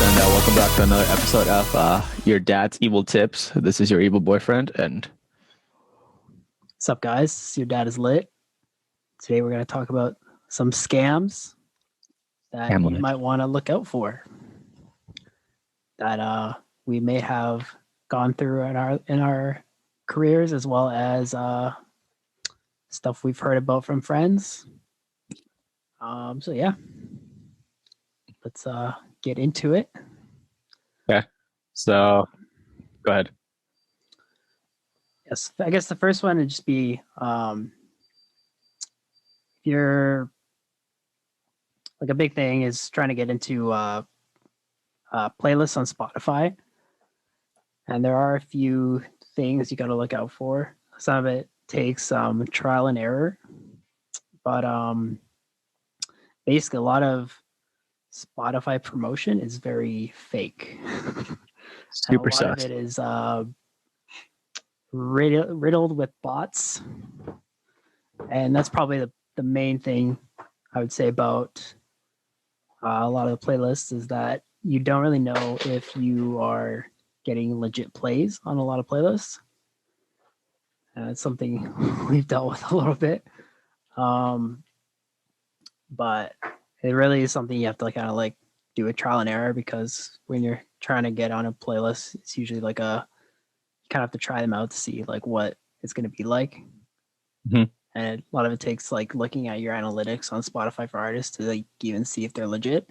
and welcome back to another episode of Your Dad's Evil Tips. This is your evil boyfriend, and What's up, guys? Your dad is lit. Today we're going to talk about some scams that you might want to look out for. That we may have gone through in our careers, as well as stuff we've heard about from friends. So yeah, let's get into it. okay. So, go ahead. Yes, I guess the first one would just be if you're like a big thing is trying to get into playlists on Spotify, and there are a few things you got to look out for. Some of it takes trial and error, but basically a lot of Spotify promotion is very fake. Super a lot of it is riddled with bots, and that's probably the main thing I would say about a lot of the playlists is that you don't really know if you are getting legit plays on a lot of playlists. It's something we've dealt with a little bit, but it really is something you have to kind of like do a trial and error, because when you're trying to get on a playlist, it's usually like you kind of have to try them out to see like what it's going to be like. Mm-hmm. And a lot of it takes like looking at your analytics on Spotify for artists to like even see if they're legit.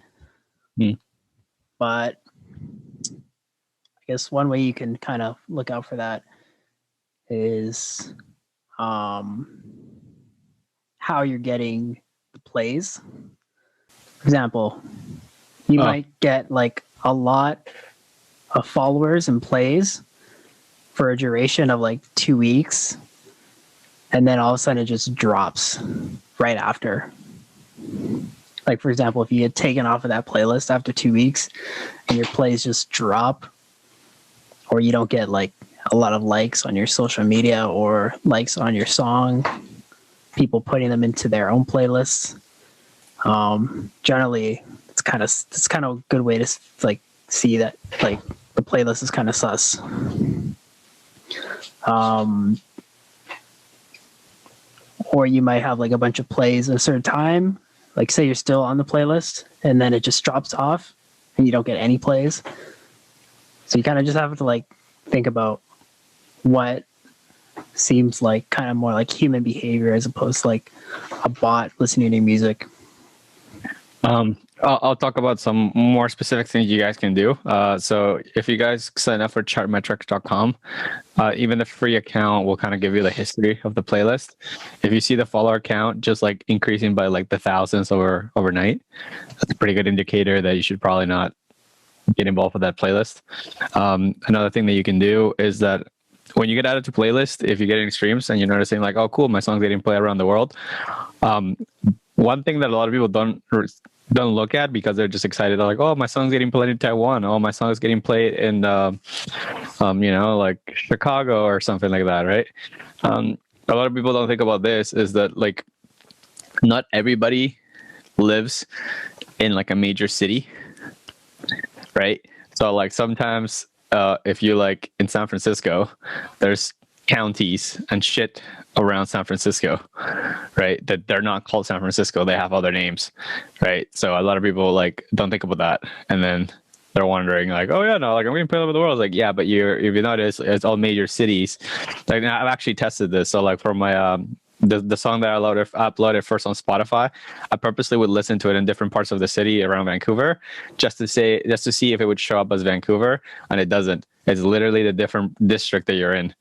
But I guess one way you can kind of look out for that is how you're getting the plays. For example, you might get like a lot of followers and plays for a duration of like 2 weeks, and then all of a sudden it just drops right after. Like, for example, if you get taken off of that playlist after 2 weeks and your plays just drop, or you don't get like a lot of likes on your social media or likes on your song, people putting them into their own playlists, generally it's kind of a good way to like see that like the playlist is kind of sus. Or you might have like a bunch of plays at a certain time, like say you're still on the playlist and then it just drops off and you don't get any plays. So you kind of just have to like think about what seems like kind of more like human behavior as opposed to like a bot listening to your music. I'll talk about some more specific things you guys can do. So if you guys sign up for chartmetrics.com, even the free account will kind of give you the history of the playlist. If you see the follower count just like increasing by like the thousands overnight, that's a pretty good indicator that you should probably not get involved with that playlist. Another thing that you can do is that when you get added to playlist, if you're getting streams and you're noticing like, oh cool, my song's getting played around the world, one thing that a lot of people don't look at because they're just excited. They're like, oh, my song's getting played in Taiwan. Oh, my song's getting played in, like Chicago or something like that, right? A lot of people don't think about this is that like not everybody lives in like a major city, right? So like sometimes if you like in San Francisco, there's counties and shit around San Francisco, right? That they're not called San Francisco. They have other names, right? So a lot of people like don't think about that. And then they're wondering like, oh yeah, no, like I'm getting played all over the world. It's like, yeah, but if you notice, it's all major cities. Like I've actually tested this. So like for my, the song that I uploaded first on Spotify, I purposely would listen to it in different parts of the city around Vancouver just to see if it would show up as Vancouver, and it doesn't. It's literally the different district that you're in.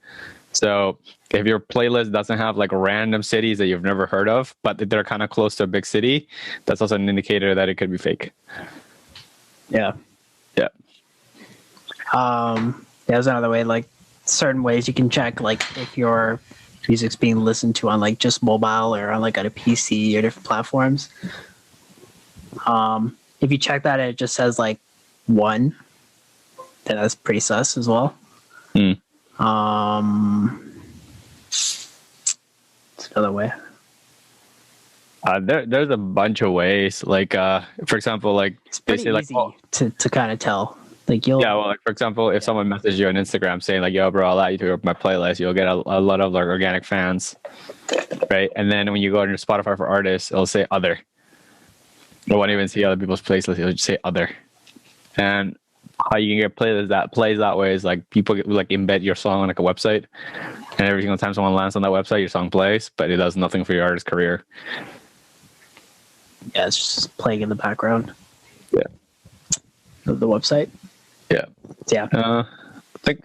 So if your playlist doesn't have like random cities that you've never heard of, but they're kind of close to a big city, that's also an indicator that it could be fake. Yeah. There's another way, like certain ways you can check like if your music's being listened to on like just mobile or on like on a PC or different platforms. If you check that, it just says like 1, then that's pretty sus as well. It's another way. There's a bunch of ways. Like, for example, like It's they pretty say, like, easy oh, to kind of tell. Like you'll yeah, well, like for example, if someone messages you on Instagram saying like, "Yo, bro, I'll add you to my playlist," you'll get a lot of like organic fans, right? And then when you go on your Spotify for artists, it'll say other. You won't even see other people's playlists. It'll just say other. And how you can get playlists that plays that way is like people like embed your song on like a website, and every single time someone lands on that website, your song plays, but it does nothing for your artist career. yeah, it's just playing in the background Yeah. of the website. Yeah. Yeah, I think.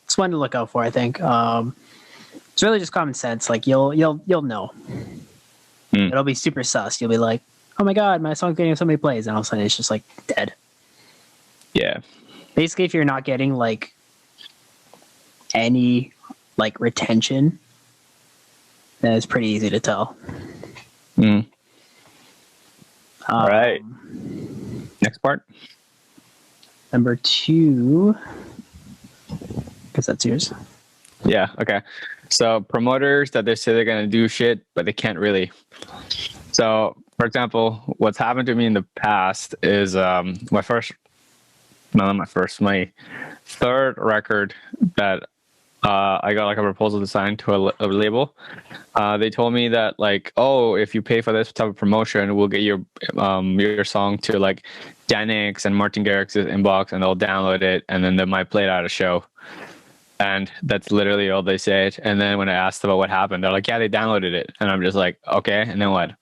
it's one to look out for. I think it's really just common sense. Like you'll know. It'll be super sus. You'll be like, oh my god, my song's getting so many plays, and all of a sudden it's just like dead. Yeah. Basically, if you're not getting like any like retention, then it's pretty easy to tell. All right. Next part. Number 2, because that's yours. Yeah. Okay. So promoters that they say they're gonna do shit, but they can't really. So, for example, what's happened to me in the past is my third record that I got like a proposal to sign to a label. They told me that like, oh, if you pay for this type of promotion, we'll get your song to like Danix and Martin Garrix's inbox, and they'll download it, and then they might play it at a show. And that's literally all they said. And then when I asked about what happened, they're like, yeah, they downloaded it. And I'm just like, okay. And then what?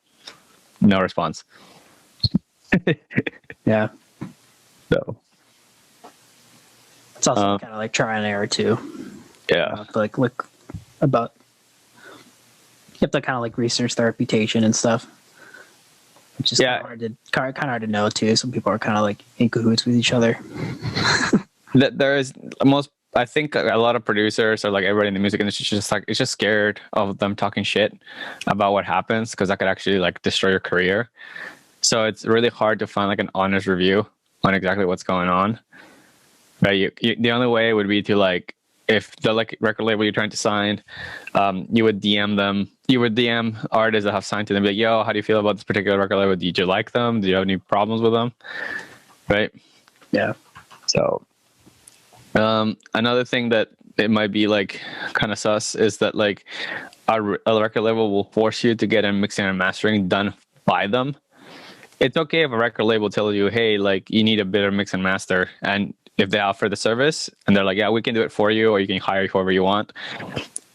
No response. Yeah. So It's also kind of like try and error too. yeah. You have to like look about. You have to kind of like research the reputation and stuff. Which is Yeah. kind of hard to know too. Some people are kind of like in cahoots with each other. There is I think a lot of producers or like everybody in the music industry is just like, it's just scared of them talking shit about what happens, because that could actually like destroy your career. So it's really hard to find like an honest review on exactly what's going on. Right? The only way would be to like, if the like record label you're trying to sign, you would DM them. You would DM artists that have signed to them, be like, "Yo, how do you feel about this particular record label? Did you like them? Do you have any problems with them?" Right? Yeah. So, another thing that it might be like kind of sus is that like a record label will force you to get a mixing and mastering done by them. It's okay if a record label tells you, hey, like you need a bit of mix and master, and if they offer the service and they're like, yeah, we can do it for you, or you can hire whoever you want.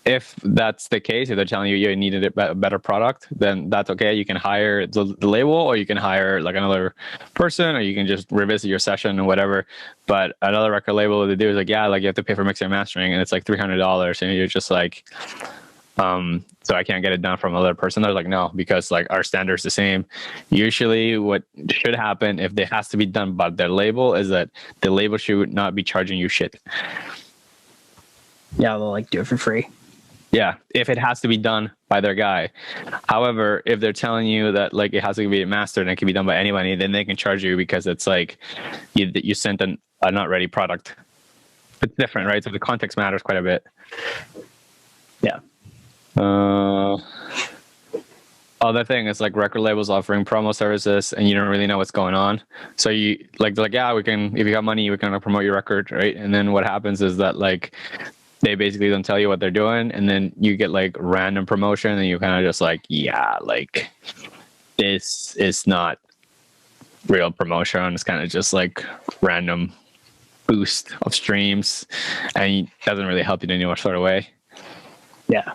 If that's the case, if they're telling you you needed a better product, then that's okay. You can hire the label, or you can hire like another person, or you can just revisit your session or whatever. But another record label, what they do is like, yeah, like you have to pay for mixing and mastering, and it's like $300, and you're just like, so I can't get it done from another person. They're like, no, because like our standard's the same. Usually what should happen if it has to be done by their label is that the label should not be charging you shit. Yeah, they'll like do it for free. Yeah, if it has to be done by their guy. However, if they're telling you that like it has to be mastered and it can be done by anybody, then they can charge you because it's like you sent a not ready product. It's different, right? So the context matters quite a bit. Yeah. Other thing is like record labels offering promo services, and you don't really know what's going on. So you like yeah, we can, if you got money, we can promote your record, right? And then what happens is that like they basically don't tell you what they're doing, and then you get like random promotion, and you kind of just like, yeah, like this is not real promotion. It's kind of just like random boost of streams, and it doesn't really help you in any sort of way. Yeah.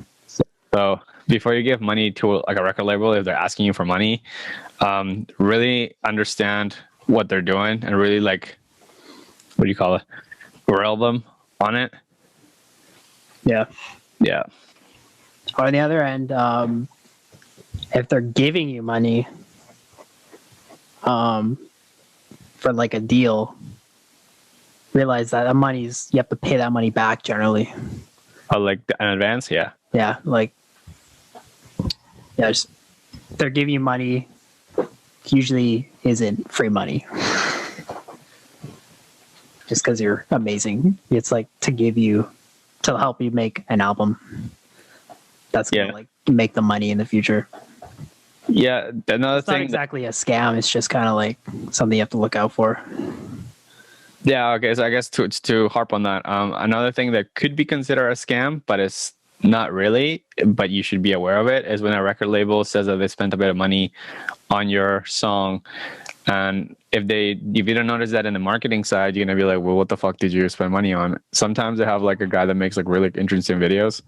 So before you give money to like a record label, if they're asking you for money, really understand what they're doing and really like, what do you call it? Grill them on it. Yeah. Yeah. On the other end, if they're giving you money for like a deal, realize that you have to pay that money back generally. Oh, like in advance? Yeah. Yeah, like they're giving you money, usually isn't free money. Just because you're amazing. It's like to help you make an album that's gonna like make the money in the future. Yeah, another It's not thing. exactly a scam. It's just kind of like something you have to look out for. Yeah, okay. So I guess to harp on that, another thing that could be considered a scam, but it's not really, but you should be aware of it, is when a record label says that they spent a bit of money on your song, and if you don't notice that in the marketing side, you're gonna be like, well, what the fuck did you spend money on? Sometimes they have like a guy that makes like really interesting videos.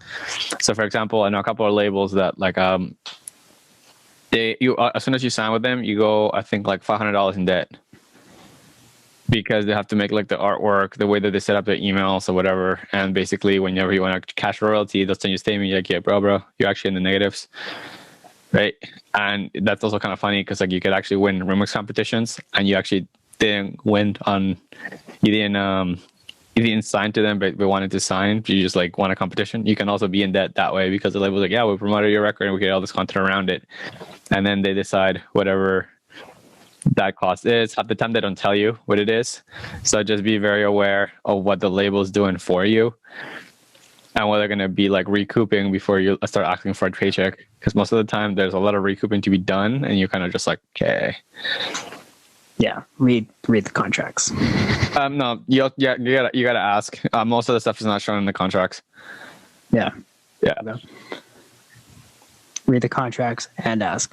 So for example, I know a couple of labels that like as soon as you sign with them, you go, I think, like $500 in debt, because they have to make like the artwork, the way that they set up their emails or whatever. And basically, whenever you want to cash royalty, they'll send you a statement. You're like, yeah, bro, you're actually in the negatives, right? And that's also kind of funny because like you could actually win remix competitions, and you actually didn't win on, you didn't sign to them, but we wanted to sign. You just like won a competition. You can also be in debt that way because the label's like, yeah, we promoted your record and we get all this content around it, and then they decide whatever that cost is. Half the time they don't tell you what it is, so just be very aware of what the label's doing for you and what they're going to be like recouping before you start asking for a paycheck, because most of the time there's a lot of recouping to be done and you're kind of just like, okay. Yeah, read the contracts. No, you gotta ask. Most of the stuff is not shown in the contracts. Yeah. Okay. Read the contracts and ask.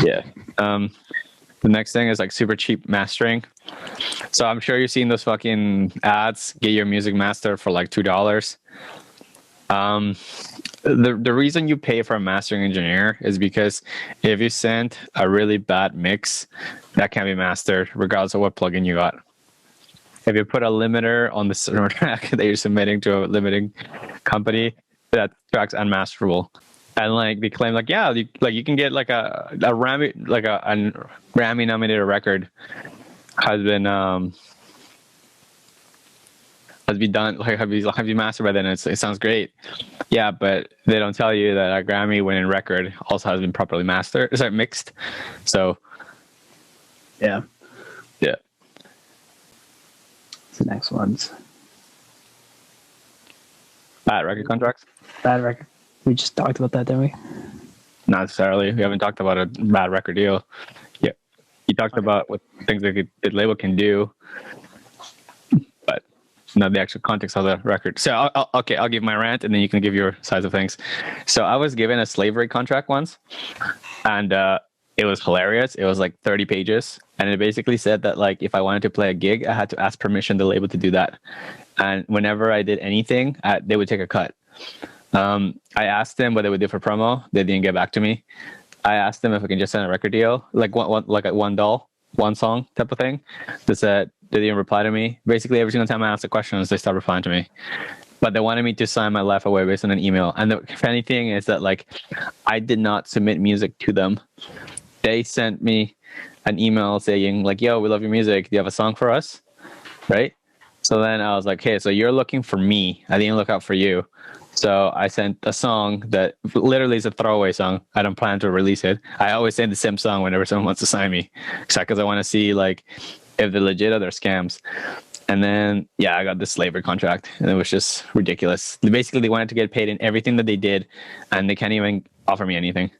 Yeah. The next thing is like super cheap mastering. So I'm sure you've seen those fucking ads, get your music mastered for like $2. The reason you pay for a mastering engineer is because if you send a really bad mix, that can be mastered regardless of what plugin you got. If you put a limiter on the track that you're submitting to a limiting company, that track's unmasterable. And like they claim, like, yeah, you can get like a Grammy, like a Grammy nominated record has been done, like have you mastered by then. It sounds great. Yeah, but they don't tell you that a Grammy winning record also has been properly mastered. Sorry, mixed. So yeah. The next one's bad record contracts. Bad record. We just talked about that, didn't we? Not necessarily. We haven't talked about a bad record deal. Yeah, you talked about what things that the label can do, but not the actual context of the record. So I'll give my rant, and then you can give your sides of things. So I was given a slavery contract once, and it was hilarious. It was like 30 pages, and it basically said that like if I wanted to play a gig, I had to ask permission to the label to do that. And whenever I did anything, they would take a cut. I asked them what they would do for promo. They didn't get back to me. I asked them if I can just send a record deal, like one song type of thing. They didn't reply to me. Basically, every single time I asked the questions, they stopped replying to me. But they wanted me to sign my life away based on an email. And the funny thing is that like I did not submit music to them. They sent me an email saying like, "Yo, we love your music. Do you have a song for us?" Right? So then I was like, "Hey, so you're looking for me. I didn't look out for you." So I sent a song that literally is a throwaway song. I don't plan to release it. I always send the same song whenever someone wants to sign me, because I want to see like if they're legit or they're scams. And then, yeah, I got this slavery contract, and it was just ridiculous. Basically, they wanted to get paid in everything that they did, and they can't even offer me anything.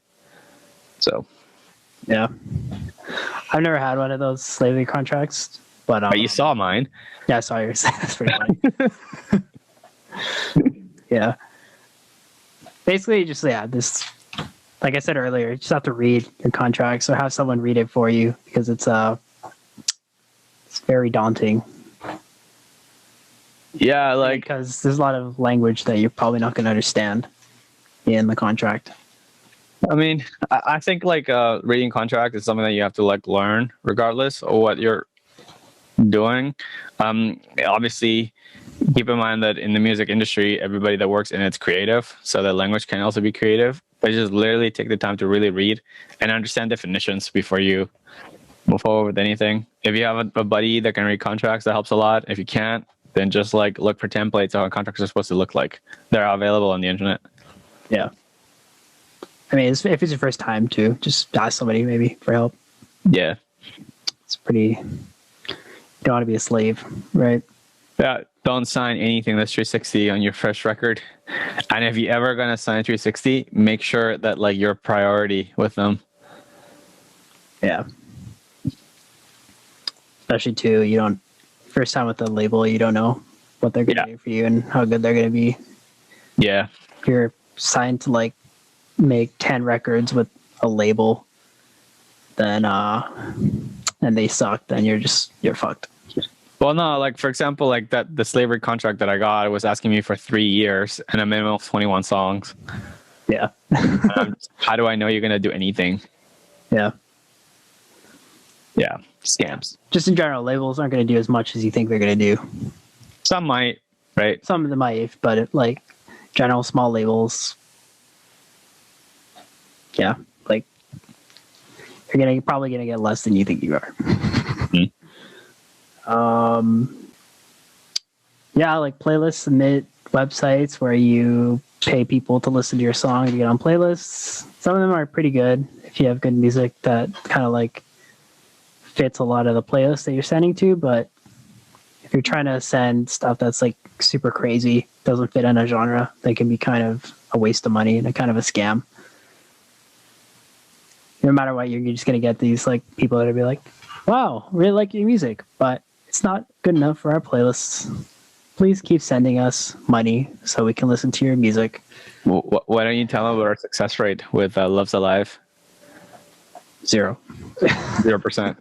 So, yeah, I've never had one of those slavery contracts, but you saw mine. Yeah, I saw yours. That's pretty funny. Yeah. Basically, just this, like I said earlier, you just have to read your contracts or have someone read it for you, because it's very daunting. Yeah, like because there's a lot of language that you're probably not going to understand in the contract. I mean, I think like reading contract is something that you have to like learn regardless of what you're doing. Obviously, keep in mind that in the music industry, everybody that works in it's creative, so that language can also be creative. But just literally take the time to really read and understand definitions before you move forward with anything. If you have a buddy that can read contracts, that helps a lot. If you can't, then just like look for templates how contracts are supposed to look like. They're available on the internet. Yeah. I mean, if it's your first time too, just ask somebody maybe for help. Yeah. It's pretty, you don't want to be a slave, right? Yeah. Don't sign anything that's 360 on your first record. And if you ever going to sign 360, make sure that like you're a priority with them. Yeah. Especially too, you don't first time with the label, you don't know what they're gonna do for you and how good they're gonna be. Yeah. If you're signed to like make 10 records with a label, then and they suck, then you're fucked. Well, no, like for example, like that the slavery contract that I got was asking me for 3 years and a minimum of 21 songs. Yeah. How do I know you're gonna do anything? Yeah. Yeah, scams. Just in general, labels aren't going to do as much as you think they're going to do. Some might, right? Some of them might, but like general small labels, yeah, like you're probably gonna get less than you think you are. Yeah, like playlists, submit websites where you pay people to listen to your song to get on playlists. Some of them are pretty good if you have good music that kind of like fits a lot of the playlists that you're sending to, but if you're trying to send stuff that's like super crazy, doesn't fit in a genre, they can be kind of a waste of money and a kind of a scam. No matter what, you're just going to get these like people that will be like, wow, really like your music, but it's not good enough for our playlists. Please keep sending us money so we can listen to your music. Why don't you tell them about our success rate with Love's Alive? 0%. 0%.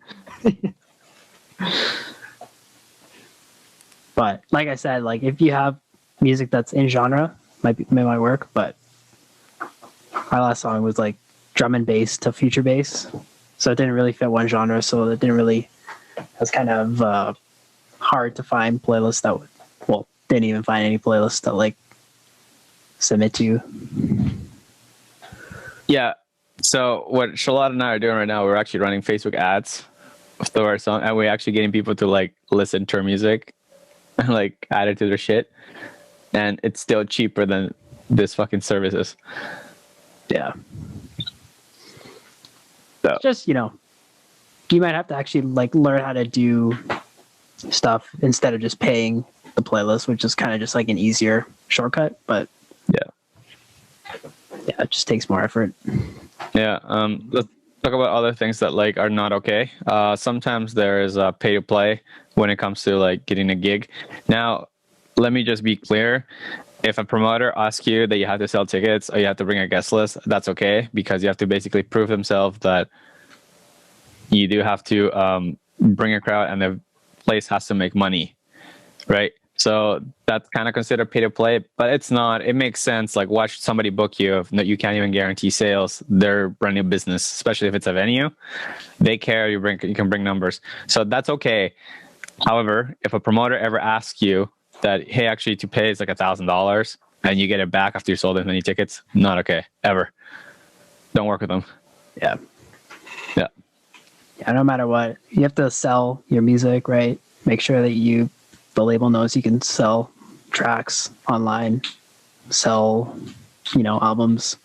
But like I said, like if you have music that's in genre, might work. But my last song was like drum and bass to future bass, so it didn't really fit one genre. So it didn't really. It was kind of hard to find playlists that would. Well, didn't even find any playlists that like submit to. Yeah. So what Charlotte and I are doing right now, we're actually running Facebook ads through our song, and we're actually getting people to like listen to our music and like add it to their shit, and it's still cheaper than this fucking services. Yeah. So just, you might have to actually like learn how to do stuff instead of just paying the playlist, which is kind of just like an easier shortcut. But yeah, it just takes more effort. Yeah. Let's talk about other things that like are not okay. Sometimes there is a pay to play when it comes to like getting a gig. Now, let me just be clear. If a promoter asks you that you have to sell tickets or you have to bring a guest list, that's okay, because you have to basically prove themselves that you do have to bring a crowd and the place has to make money, right? So that's kind of considered pay to play, but it's not. It makes sense. Like, watch somebody book you if you can't even guarantee sales. They're running a business, especially if it's a venue. They care. You can bring numbers, so that's okay. However, if a promoter ever asks you that, hey, actually to pay is like $1,000 and you get it back after you sold as many tickets, not okay, ever. Don't work with them. Yeah. Yeah. Yeah, no matter what, you have to sell your music, right? Make sure that the label knows you can sell tracks online, sell, albums.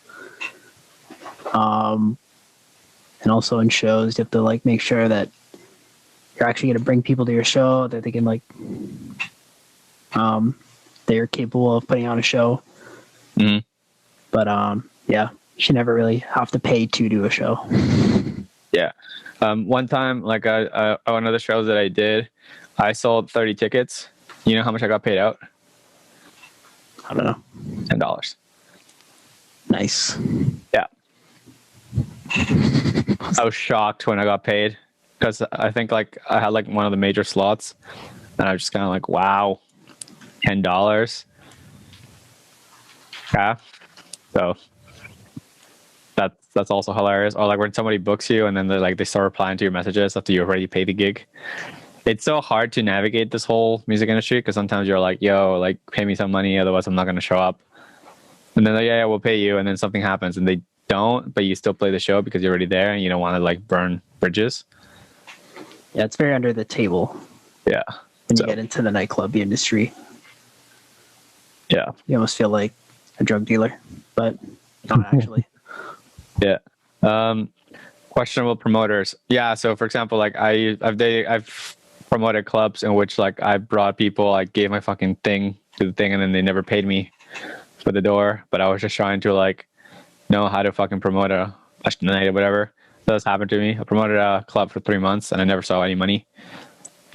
And also in shows, you have to like make sure that you're actually going to bring people to your show, that they can like, they're capable of putting on a show. Mm-hmm. But yeah, you should never really have to pay to do a show. Yeah. One time, like on another shows that I did, I sold 30 tickets. You know how much I got paid out? I don't know. $10. Nice. Yeah. I was shocked when I got paid, because I think like I had like one of the major slots, and I was just kind of like, wow, $10. Yeah. So that's also hilarious. Or like when somebody books you and then they start replying to your messages after you already paid the gig. It's so hard to navigate this whole music industry, because sometimes you're like, yo, like pay me some money, otherwise I'm not going to show up. And then yeah, we'll pay you. And then something happens and they don't, but you still play the show because you're already there and you don't want to like burn bridges. Yeah, it's very under the table. Yeah. When you get into the nightclub industry. Yeah. You almost feel like a drug dealer, but not actually. Yeah. Questionable promoters. Yeah. So for example, like I've promoted clubs in which like I brought people, I gave my fucking thing to the thing, and then they never paid me for the door. But I was just trying to like know how to fucking promote a night or whatever. That's happened to me. I promoted a club for 3 months and I never saw any money,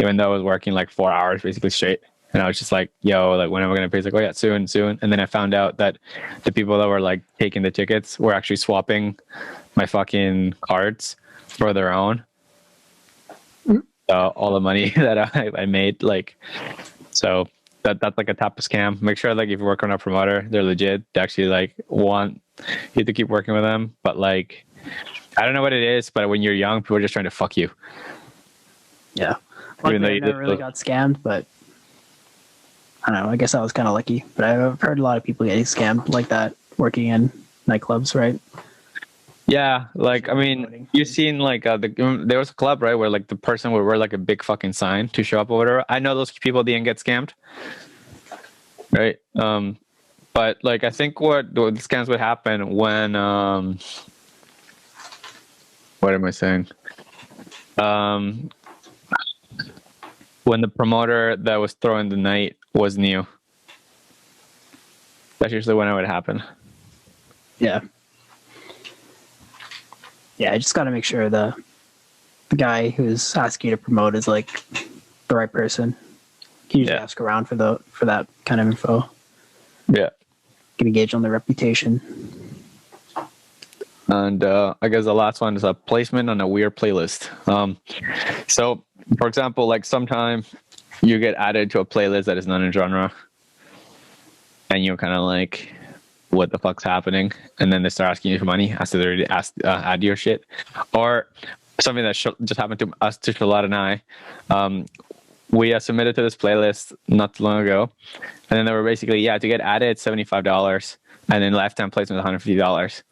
even though I was working like 4 hours basically straight. And I was just like, yo, like when am I gonna pay? It's like, oh yeah, soon, soon. And then I found out that the people that were like taking the tickets were actually swapping my fucking cards for their own. So all the money that I made, like, so that's like a type of scam. Make sure like if you work on a promoter, they're legit. They actually like want you to keep working with them. But like, I don't know what it is, but when you're young, people are just trying to fuck you. Yeah. Even though Luckily, I you never did really the- got scammed, but I don't know. I guess I was kind of lucky. But I've heard a lot of people getting scammed like that working in nightclubs, right? Yeah, like I mean, Promoting. you've seen like there was a club right where like the person would wear like a big fucking sign to show up or whatever. I know those people didn't get scammed, right? But like I think what the scams would happen when what am I saying? Um, when the promoter that was throwing the night was new. That's usually when it would happen. Yeah. Yeah, I just got to make sure the guy who's asking you to promote is like the right person. You usually Yeah. ask around for that kind of info. Yeah. Get engaged on their reputation. And I guess the last one is a placement on a weird playlist. So, for example, like sometime you get added to a playlist that is not in genre, and you're kind of like, "What the fuck's happening?" And then they start asking you for money after they already add your shit, or something that just happened to us, to Shalad and I. We submitted to this playlist not too long ago, and then they were basically, to get added, $75. And then lifetime placement is $150.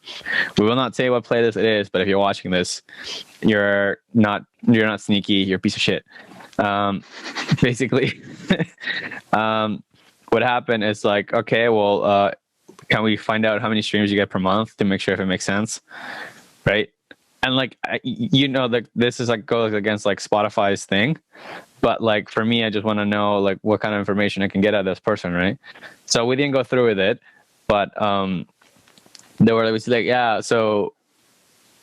We will not say what playlist it is, but if you're watching this, you're not sneaky. You're a piece of shit. Basically, what happened is like, okay, well, can we find out how many streams you get per month to make sure if it makes sense, right? And like, like this is like goes against like Spotify's thing, but like for me, I just want to know like what kind of information I can get out of this person, right? So we didn't go through with it. But they were like, yeah, so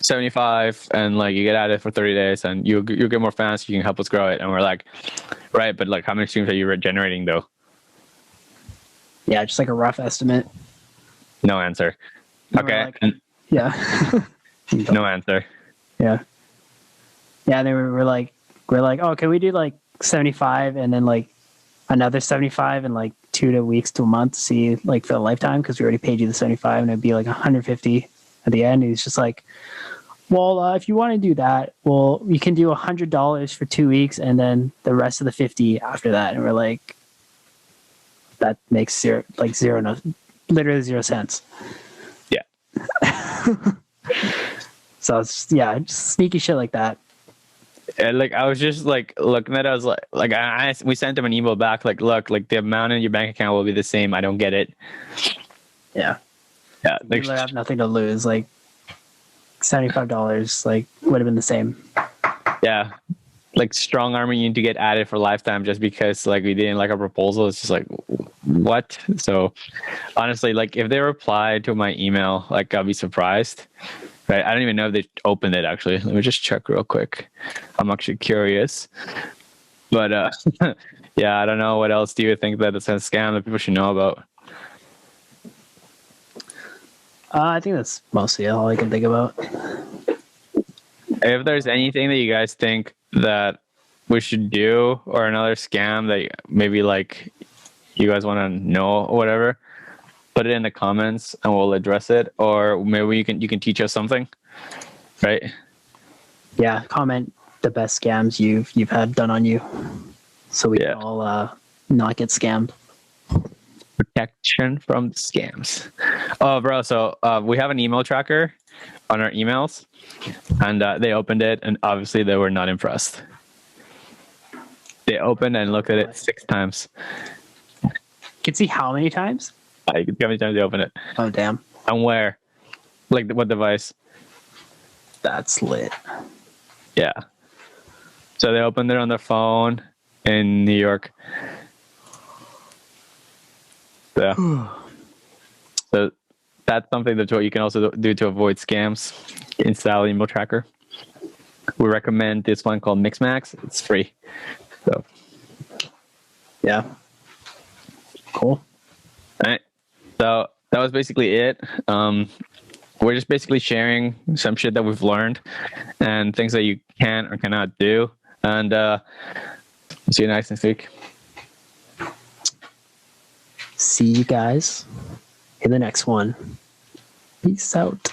75 and like you get at it for 30 days and you get more fans, you can help us grow it. And we're like, right, but like how many streams are you generating though? Yeah, just like a rough estimate. No answer. And we're Okay. like, yeah. No answer. Yeah. Yeah, they were like, oh, can we do like 75 and then like another 75 in like 2 weeks to a month to see like for the lifetime, because we already paid you the 75 and it'd be like 150 at the end. He's just like, well, if you want to do that, well, you can do $100 for 2 weeks and then the rest of the 50 after that. And we're like, that makes literally 0 cents. Yeah. So it's just sneaky shit like that. And like I was just like looking at it, I was like we sent him an email back like, look, like the amount in your bank account will be the same. I don't get it. Yeah. Yeah. Like, I have nothing to lose. Like $75 like would have been the same. Yeah. Like strong arming you to get added for lifetime just because like we didn't like our proposal. It's just like, what? So honestly, like if they replied to my email, like I'll be surprised. Right? I don't even know if they opened it actually. Let me just check real quick. I'm actually curious. But yeah, I don't know. What else do you think that it's a scam that people should know about? I think that's mostly all I can think about. If there's anything that you guys think that we should do or another scam that maybe like you guys want to know or whatever, put it in the comments and we'll address it. Or maybe you can teach us something, right? Yeah, comment the best scams you've had done on you, so we Yeah. can all not get scammed. Protection from scams. Oh, bro. So we have an email tracker on our emails, and they opened it, and obviously they were not impressed. They opened and looked at it 6 times. You can see how many times? Like, how many times they opened it? Oh, damn. And where? Like, what device? That's lit. Yeah. So they opened it on their phone in New York. Yeah. So that's something that you can also do to avoid scams. Install email tracker. we recommend this one called Mixmax. It's free. So Yeah. Cool. all right. So that was basically it. We're just basically sharing some shit that we've learned and things that you can or cannot do. And see you next week. See you guys in the next one. Peace out.